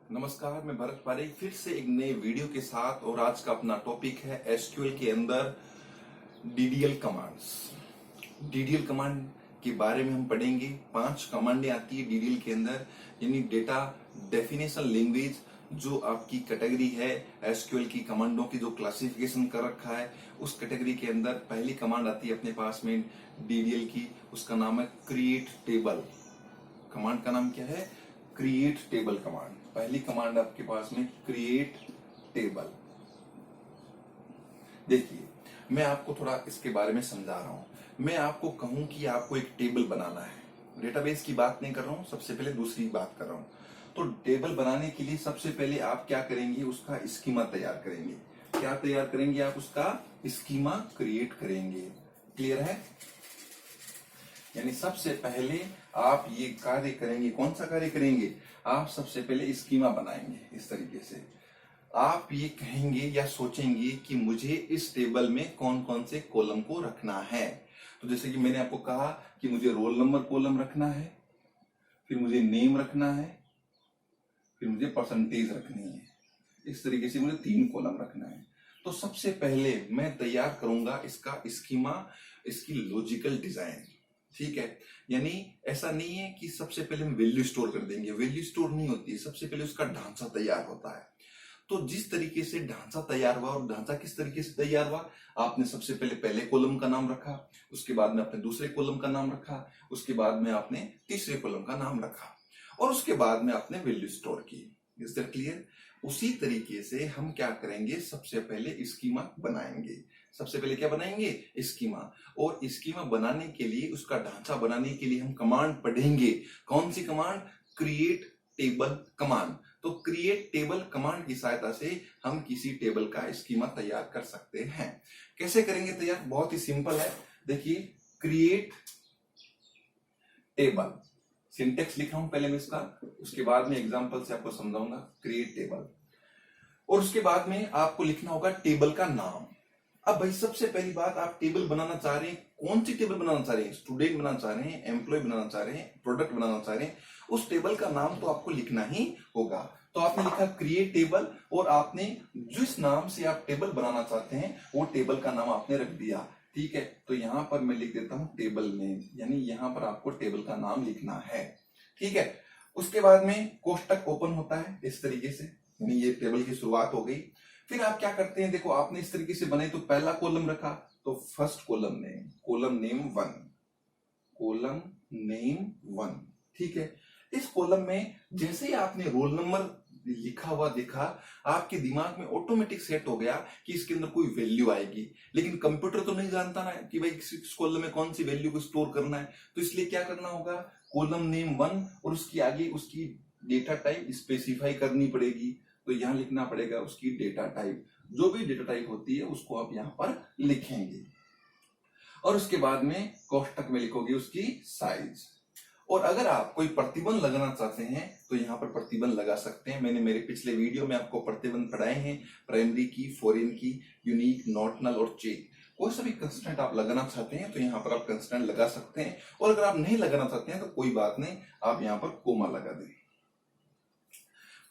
नमस्कार, मैं भरत पारेख फिर से एक नए वीडियो के साथ। और आज का अपना टॉपिक है एसक्यूएल के अंदर डीडीएल कमांड्स। डीडीएल कमांड के बारे में हम पढ़ेंगे। 5 कमांडें आती है डीडीएल के अंदर, यानी डेटा डेफिनेशन लैंग्वेज। जो आपकी कैटेगरी है एसक्यूएल की कमांडों की, जो क्लासिफिकेशन कर रखा है, उस कैटेगरी के अंदर पहली कमांड आती है अपने पास में डीडीएल की। उसका नाम है क्रिएट टेबल। कमांड का नाम क्या है? Create table command. पहली कमांड आपके पास में क्रिएट टेबल। देखिए, मैं आपको थोड़ा इसके बारे में समझा रहा हूं। मैं आपको कहूं कि आपको एक टेबल बनाना है, डेटाबेस की बात नहीं कर रहा हूं, सबसे पहले दूसरी बात कर रहा हूं। तो टेबल बनाने के लिए सबसे पहले आप क्या करेंगे? उसका स्कीमा तैयार करेंगे। क्या तैयार करेंगे आप? उसका स्कीमा क्रिएट करेंगे। क्लियर है? यानी सबसे पहले आप ये कार्य करेंगे। कौन सा कार्य करेंगे? आप सबसे पहले स्कीमा बनाएंगे। इस तरीके से आप ये कहेंगे या सोचेंगे कि मुझे इस टेबल में कौन कौन से कॉलम को रखना है। तो जैसे कि मैंने आपको कहा कि मुझे रोल नंबर कॉलम रखना है, फिर मुझे नेम रखना है, फिर मुझे परसेंटेज रखनी है। इस तरीके से मुझे 3 कॉलम रखना है। तो सबसे पहले मैं तैयार करूंगा इसका स्कीमा, इसकी लॉजिकल डिजाइन। ठीक है? यानी ऐसा नहीं है कि सबसे पहले हम वैल्यू स्टोर कर देंगे। वैल्यू स्टोर नहीं होती है, सबसे पहले उसका ढांचा तैयार होता है। तो जिस तरीके से ढांचा तैयार हुआ, और ढांचा किस तरीके से तैयार हुआ, आपने सबसे पहले कॉलम का नाम रखा, उसके बाद में आपने दूसरे कॉलम का नाम रखा, उसके बाद में आपने तीसरे कॉलम का नाम रखा, और उसके बाद में आपने वैल्यू स्टोर की। Is that clear? उसी तरीके से हम क्या करेंगे? सबसे पहले स्कीमा बनाएंगे। सबसे पहले क्या बनाएंगे? स्कीमा। और स्कीमा बनाने के लिए, उसका ढांचा बनाने के लिए हम कमांड पढ़ेंगे। कौन सी कमांड? Create table command. तो क्रिएट टेबल कमांड की सहायता से हम किसी टेबल का स्कीमा तैयार कर सकते हैं। कैसे करेंगे तैयार? बहुत ही सिंपल है। देखिए, क्रिएट टेबल, सिंटेक्स लिखा हूं पहले मैं इसका, उसके बाद में एग्जांपल से आपको समझाऊंगा। क्रिएट टेबल, और उसके बाद में आपको लिखना होगा टेबल का नाम। अब भाई सबसे पहली बात, आप टेबल बनाना चाह रहे हैं, कौन सी टेबल बनाना चाह रहे हैं? स्टूडेंट बनाना चाह रहे हैं, एम्प्लॉय बनाना चाह रहे हैं, प्रोडक्ट बनाना चाह रहे हैं, उस टेबल का नाम तो आपको लिखना ही होगा। तो आपने लिखा क्रिएट टेबल, और आपने जिस नाम से आप टेबल बनाना चाहते हैं वो टेबल का नाम आपने रख दिया। ठीक है? तो यहां पर मैं लिख देता हूं टेबल नेम, यानी यहां पर आपको टेबल का नाम लिखना है। ठीक है? उसके बाद में कोष्टक ओपन होता है इस तरीके से, यानी ये टेबल की शुरुआत हो गई। फिर आप क्या करते हैं? देखो, आपने इस तरीके से बनाई, तो पहला कॉलम रखा, तो first column name, column name 1, column name 1। ठीक है? इस कॉलम में जैसे ही आपने रोल नंबर लिखा हुआ देखा, आपके दिमाग में ऑटोमेटिक सेट हो गया कि इसके अंदर कोई वैल्यू आएगी। लेकिन कंप्यूटर तो नहीं जानता ना कि भाई इस कॉलम में कौन सी वैल्यू को स्टोर करना है। तो इसलिए क्या करना होगा? कॉलम नेम 1 और उसकी आगे उसकी डेटा टाइप स्पेसिफाई करनी पड़ेगी। तो यहां लिखना पड़ेगा उसकी डेटा टाइप। जो भी डेटा टाइप होती है उसको आप यहां पर लिखेंगे, और उसके बाद में कोष्टक में लिखोगे उसकी साइज। और अगर आप कोई प्रतिबंध लगाना चाहते हैं तो यहां पर प्रतिबंध लगा सकते हैं। मैंने मेरे पिछले वीडियो में आपको प्रतिबंध पढ़ाए हैं, प्राइमरी की, फॉरेन की, यूनिक, नॉर्टनल और चेक। कोई सा भी कंस्टेंट आप लगाना चाहते हैं तो यहां पर आप कंस्टेंट लगा सकते हैं, और अगर आप नहीं लगाना चाहते हैं तो कोई बात नहीं, आप यहां पर कोमा लगा दें।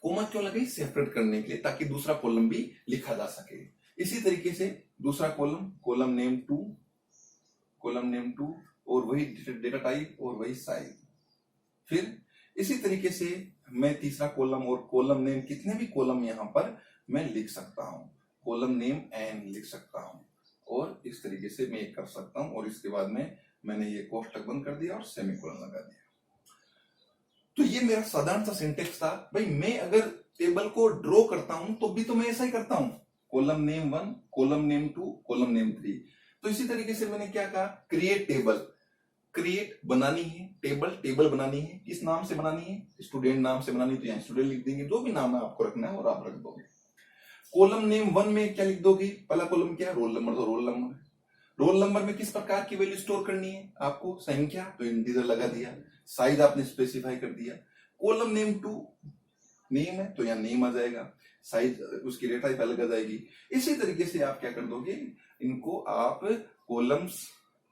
कोमा क्यों लगाई? सेपरेट करने के लिए, ताकि दूसरा कॉलम भी लिखा जा सके। इसी तरीके से दूसरा column, column name 2, column name 2, और वही डेटा टाइप और वही साइज। फिर इसी तरीके से मैं तीसरा कॉलम और कॉलम नेम, कितने भी कॉलम यहां पर मैं लिख सकता हूं। कॉलम नेम n लिख सकता हूं, और इस तरीके से मैं कर सकता हूं। और इसके बाद में मैंने ये कोष्टक बंद कर दिया और सेमीकोलन लगा दिया। तो ये मेरा साधारण सा सिंटेक्स था। भाई मैं अगर टेबल को ड्रॉ करता हूं तो भी तो मैं ऐसा ही करता हूं, column name 1, column name 2, column name 3। तो इसी तरीके से मैंने क्या कहा? क्रिएट टेबल, क्रिएट बनानी है टेबल, टेबल बनानी है। किस नाम से बनानी है? स्टूडेंट नाम से बनानी है, तो यहाँ स्टूडेंट लिख देंगे, जो भी नाम है आपको रखना है और आप रख दोगे। कॉलम नेम 1 में क्या लिख दोगे? पहला कॉलम क्या है? रोल नंबर, तो रोल नंबर। रोल नंबर में किस प्रकार की वैल्यू स्टोर करनी है आपको? संख्या, तो इंटीजर लगा दिया। साइज आपने स्पेसिफाई कर दिया। कॉलम नेम 2 नेम है, तो यहाँ नेम आ जाएगा। साइज, उसकी डेटा टाइप अलग आ जाएगी। इसी तरीके से आप क्या कर दोगे? इनको आप कॉलम्स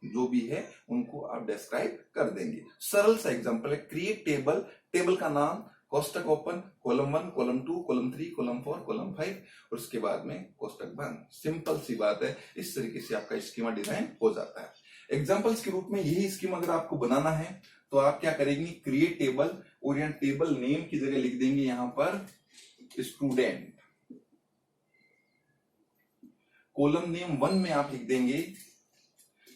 जो भी है उनको आप डिस्क्राइब कर देंगे। सरल सा एग्जांपल है, क्रिएट टेबल, टेबल का नाम, कोष्टक open, column 1, column 2, column 3, column 4, column 5 और उसके बाद में कोष्टक बंद। सिंपल सी बात है, इस तरीके से आपका स्कीमा डिजाइन हो जाता है। एग्जांपल्स के रूप में यही स्कीमा अगर आपको बनाना है तो आप क्या करेंगे, क्रिएट टेबल और यहाँ टेबल नेम की जगह लिख देंगे यहां पर स्टूडेंट। कॉलम नेम 1 में आप लिख देंगे,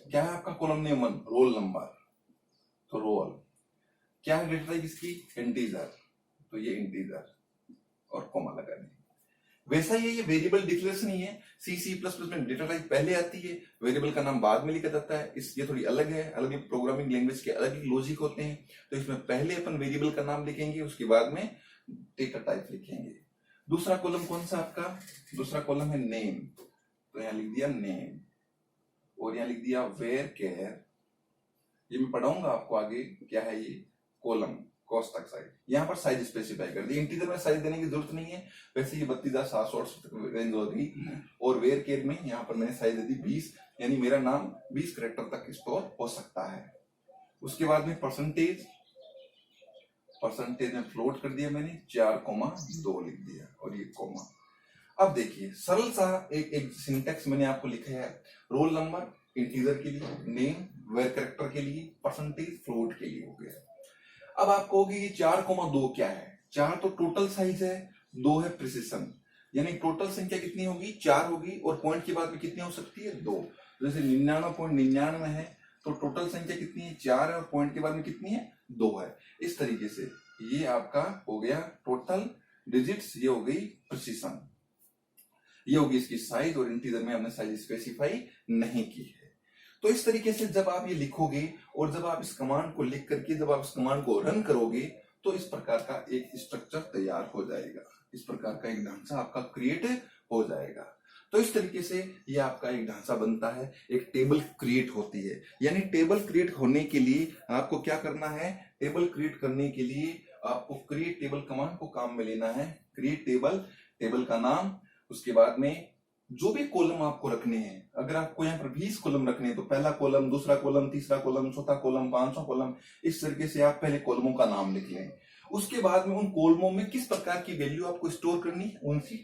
क्या है आपका कॉलम नेम 1, रोल नंबर, तो रोल। क्या है डेटा टाइप इसकी, इंटीजर, तो ये इंटीजर और कॉमा लगा देंगे। वैसा ही ये वेरिएबल डिक्लेरेशन ही है, C++ में डेटा टाइप पहले आती है, वेरिएबल का नाम बाद में लिखा जाता है। इस ये थोड़ी अलग है, अलग प्रोग्रामिंग लैंग्वेज के अलग ही लॉजिक होते हैं। तो इसमें पहले अपन वेरिएबल का नाम लिखेंगे, उसके बाद में डेटा टाइप लिखेंगे। दूसरा कॉलम कौन सा आपका, दूसरा कॉलम है नेम, तो यहां लिख दिया नेम और यहां लिख दिया वेयर केयर। ये मैं पढ़ाऊंगा आपको आगे क्या है ये कॉलम, कोष्टक साइज। यहाँ पर साइज स्पेसिफाई कर दी, इंटीजर में साइज देने की जरूरत नहीं है, वैसे ये 32,700 रेंज होगी। और वेयर केयर में यहाँ पर मैंने साइज दे दी 20, यानी मेरा नाम 20 कैरेक्टर तक स्टोर हो सकता है। उसके बाद में परसेंटेज, परसेंटेज में फ्लोट कर दिया मैंने 4,2 लिख दिया और ये कॉमा। अब देखिए सरल सा एक सिंटेक्स मैंने आपको लिखा है, रोल नंबर इंटीजर के लिए, नेम वेयर कैरेक्टर के लिए, परसेंटेज फ्लोट के लिए हो गया। अब आप कहोगे ये 4,2 क्या है, 4 तो टोटल साइज है, 2 है प्रिसिशन, यानी टोटल संख्या कितनी होगी, 4 होगी और पॉइंट के बाद में कितनी हो सकती है, 2। जैसे 99.99 है तो टोटल संख्या कितनी है, 4 है और पॉइंट के बाद में कितनी है, 2 है। इस तरीके से ये आपका हो गया टोटल डिजिट्स, ये हो गई प्रिसिशन, ये होगी इसकी साइज और इंटीजर में हमने साइज स्पेसिफाई नहीं की है। तो इस तरीके से जब आप ये लिखोगे और जब आप इस कमांड को लिख करके जब आप इस कमांड को रन करोगे तो इस प्रकार का एक स्ट्रक्चर तैयार हो जाएगा, इस प्रकार का एक ढांचा आपका क्रिएट हो जाएगा। तो इस तरीके से ये आपका एक ढांचा बनता है, एक टेबल क्रिएट होती है। यानी टेबल क्रिएट होने के लिए आपको क्या करना है, टेबल क्रिएट करने के लिए आपको क्रिएट टेबल कमांड को काम में लेना है। क्रिएट टेबल, टेबल का नाम, उसके बाद में जो भी कॉलम आपको रखने हैं, अगर आपको यहाँ पर 20 कॉलम रखने हैं तो पहला कॉलम, दूसरा कॉलम, तीसरा कॉलम, चौथा कॉलम, 500 कॉलम, इस तरीके से आप पहले कॉलमों का नाम लिख लें। उसके बाद में उन कॉलमों में किस प्रकार की वैल्यू आपको स्टोर करनी है उनकी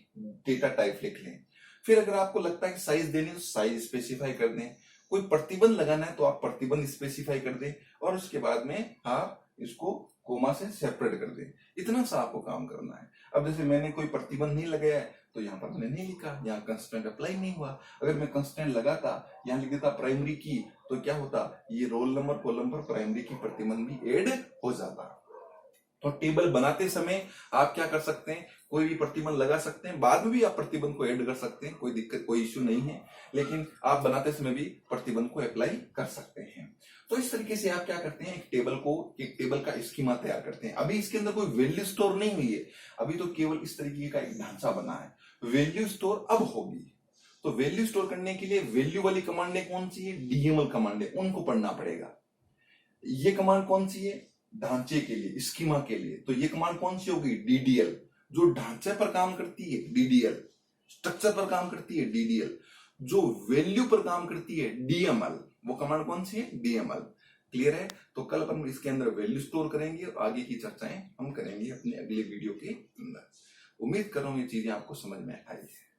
डेटा टाइप लिख लें। फिर अगर आपको लगता है कि साइज देनी है तो साइज स्पेसिफाई कर दें, कोई प्रतिबंध लगाना है तो आप प्रतिबंध स्पेसिफाई कर दें और उसके बाद में आप इसको कोमा से सेपरेट कर दें। इतना सा आपको काम करना है। अब जैसे मैंने कोई प्रतिबंध नहीं लगाया है तो यहाँ पर मैंने नहीं लिखा, यहाँ कंस्ट्रेंट अप्लाई नहीं हुआ। अगर मैं कंस्ट्रेंट लगाता, यहाँ लिख देता प्राइमरी की, तो क्या होता, ये रोल नंबर कॉलम पर प्राइमरी की प्रतिबंध भी ऐड हो जाता। तो टेबल बनाते समय आप क्या कर सकते हैं, कोई भी प्रतिबंध लगा सकते हैं, बाद में भी आप प्रतिबंध को ऐड कर सकते हैं, कोई दिक्कत, कोई इश्यू नहीं है, लेकिन आप बनाते समय भी प्रतिबंध को अप्लाई कर सकते हैं। तो इस तरीके से आप क्या करते हैं, एक टेबल का स्कीमा तैयार करते हैं। अभी इसके अंदर कोई वैल्यू स्टोर नहीं हुई है, अभी तो केवल इस तरीके का एक ढांचा बना है। वैल्यू स्टोर अब होगी, तो वैल्यू स्टोर करने के लिए वैल्यू वाली कमांड कौन सी है, डीएमएल कमांड है, उनको पढ़ना पड़ेगा। ये कमांड कौन सी है, ढांचे के लिए, स्कीमा के लिए, तो ये कमांड कौन सी होगी, डीडीएल, जो ढांचे पर काम करती है, डीडीएल, स्ट्रक्चर पर काम करती है, डीडीएल, जो वैल्यू पर काम करती है, डीएमएल, वो कमांड कौन सी है, डीएमएल। क्लियर है? तो कल अपन इसके अंदर वैल्यू स्टोर करेंगे और आगे की चर्चाएं हम करेंगे अपने अगले वीडियो के अंदर। उम्मीद कर रहा हूं ये चीजें आपको समझ में आई है।